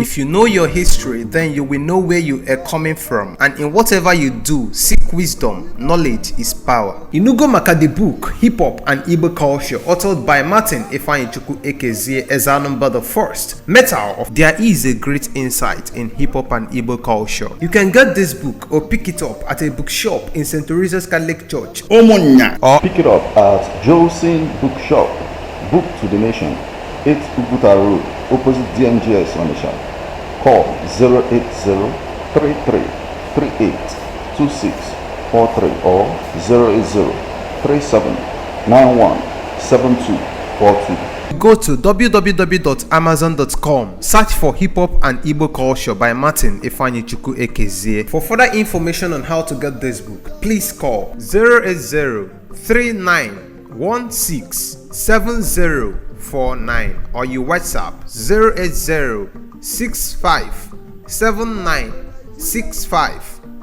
If you know your history, then you will know where you are coming from, and in whatever you do, seek wisdom. Knowledge is power. Inugo maka the book Hip Hop and Igbo Culture, authored by Martin Ifeanyichukwu Ekezie Ezanumba the First. Metal, there is a great insight in hip hop and Igbo culture. You can get this book or pick it up at a bookshop in St. Teresa's Catholic Church, Omonya, or pick it up at Josephine Bookshop, Book to the Nation, 8 Uguta Road, opposite DMGS Onitsha. Call 080-3338-2643 or 080-3791-7242. Go to www.amazon.com, search for Hip Hop and Igbo Culture by Martin Ifeanyichukwu Ekezie. For further information on how to get this book, please call 080-3916-7049 or you WhatsApp 080-6579-6599.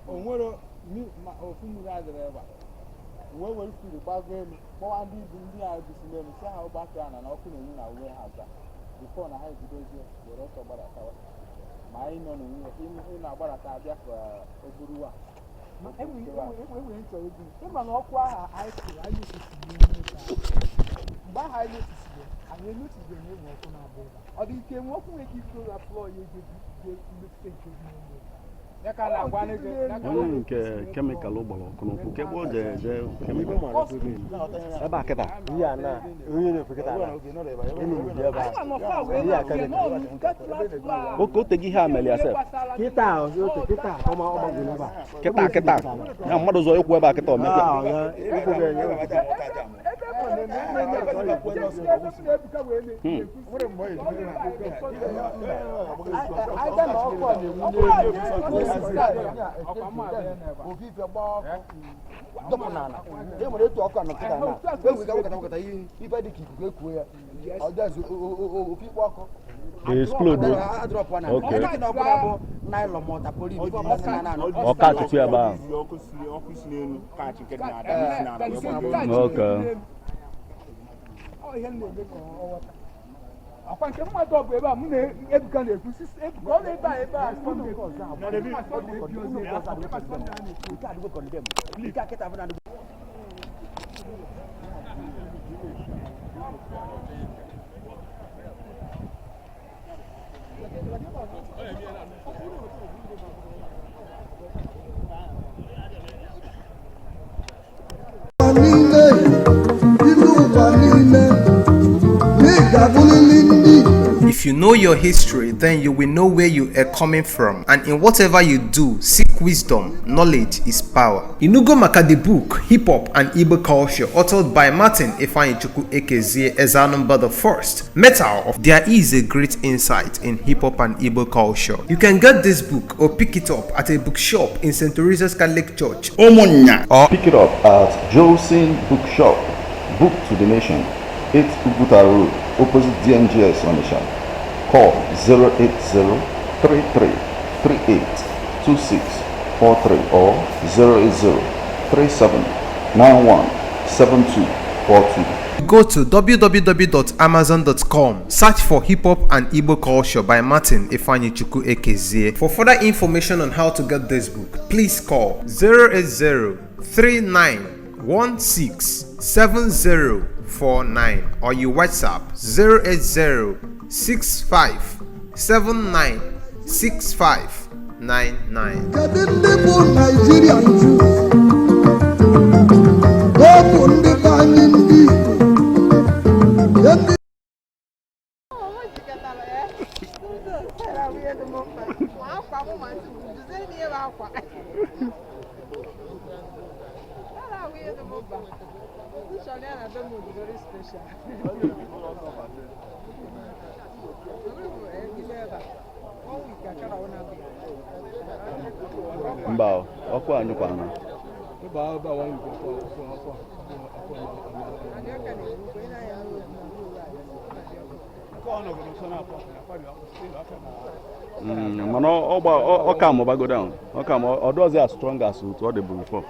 Onwere mi ma ofumu ga driver we will see the back game for and the I be see me say how back and oku na na we haza before na how video je we rot ogbara tawa ma ino no ni ino agbara ta bia for oburuwa ma enwe nto ebi ima na oku aha ice ayi sisi ni ba ha ayi sisi anyị notice dem e wo oku na abo ọ dị ike nwe oku we keep floor floor ye je mistake nke kemikal ụgbara ọkụ n'ụkwụ ke gboo je kemikal ebe a kịta ihe a na onye na-efe kịta oke oteghị ihe a mere asef kịta ya mmadụ zọ ịkwụ ebe a kịta omeke Dopo nana, e mo detto oko no kita na. E we ga kata kata yi ifa di ki ku ya. I'll just walk. They explode. Okay. Or cut to about. Okay. I can't come my dog about Mune, Ebkan, If you know your history, then you will know where you are coming from, and in whatever you do, seek wisdom. Knowledge is power. Inugo Maka the book, Hip Hop and Igbo Culture, authored by Martin Ifeanyichukwu Ekezie Ezanumba the First. Metal of There is a great insight in hip hop and Igbo culture. You can get this book or pick it up at a bookshop in St. Teresa's Catholic Church, Omonya, or Pick it up at Josin Bookshop, Book to the Nation, 8 Uguta Road, opposite DMGS Onitsha. Call 080-3338-2643 or 080-3791-7242. go to www.amazon.com, search for Hip Hop and Igbo Culture by Martin Ifeanyichukwu Ekezie. For further information on how to get this book, please call 080-3916-7049 or you WhatsApp 080-6579-6599. Kedu ndị bụ Nigerian Jews? Ọ bụ ndị be anyị ndị Igbo. Ya ndị Mbao. Ọkụ anyụkwa na. Mana ọ ka mụ bago down. Ọ ka mụ ọ does as strong as it was before.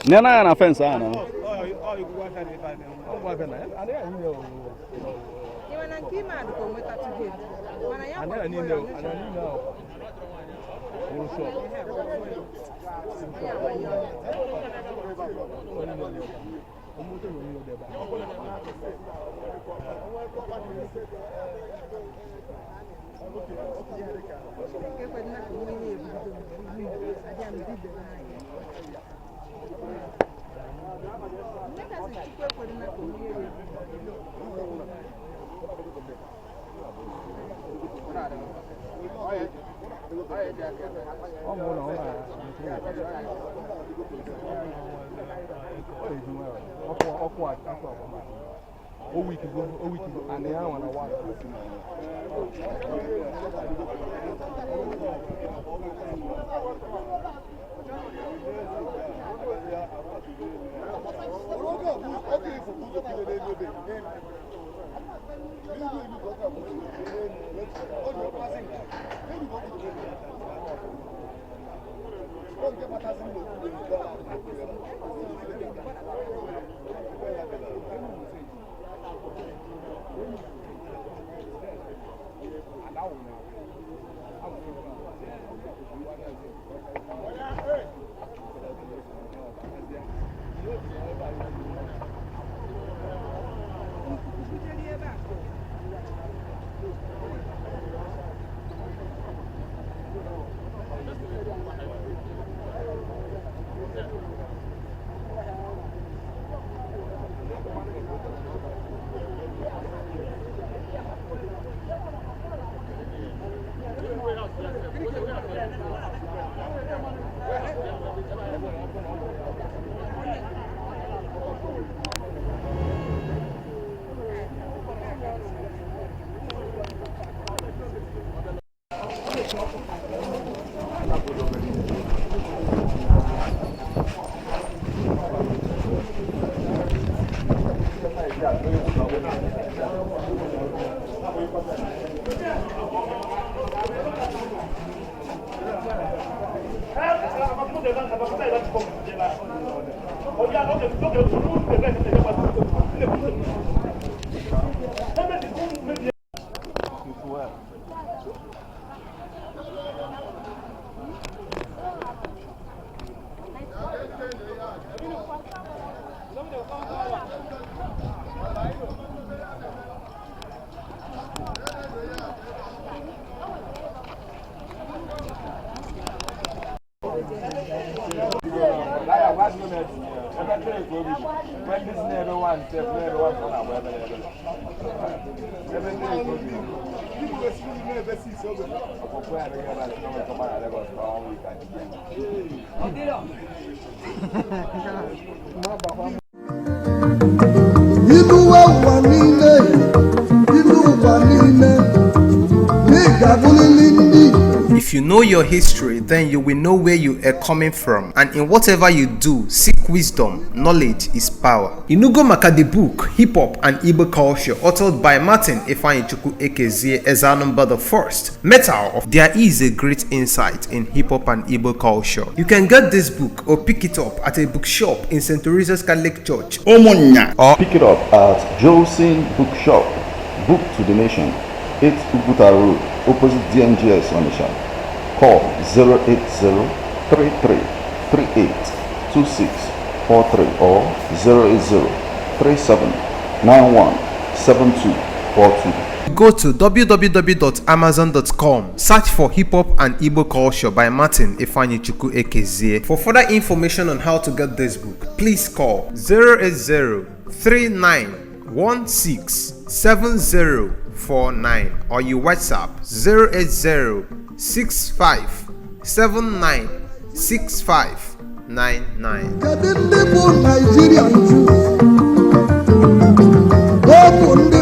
Nena na fence ana. and the other one I want. If you know your history, then you will know where you are coming from, and in whatever you do, seek wisdom. Knowledge is power. Inugo maka the book Hip Hop and Igbo Culture, authored by Martin Ifeanyichukwu Ekezie Ezanumba the First. Metal of there is a great insight in hip hop and Igbo culture. You can get this book or pick it up at a bookshop in St. Teresa's Catholic Church, Omonya, or Pick it up at Josin Bookshop, Book to the Nation, 8 Uguta Road, opposite DNGS Onitsha. Call 080-3338-2643 or 080-3791-7242. go to www.amazon.com, search for Hip Hop and Igbo Culture by Martin Ifeanyichukwu Ekezie. For further information on how to get this book, please call 080-3916-7049 or you WhatsApp 080-6579-6599. Kedu ndị bụ Nigerian Jews? Ọ bụ ndị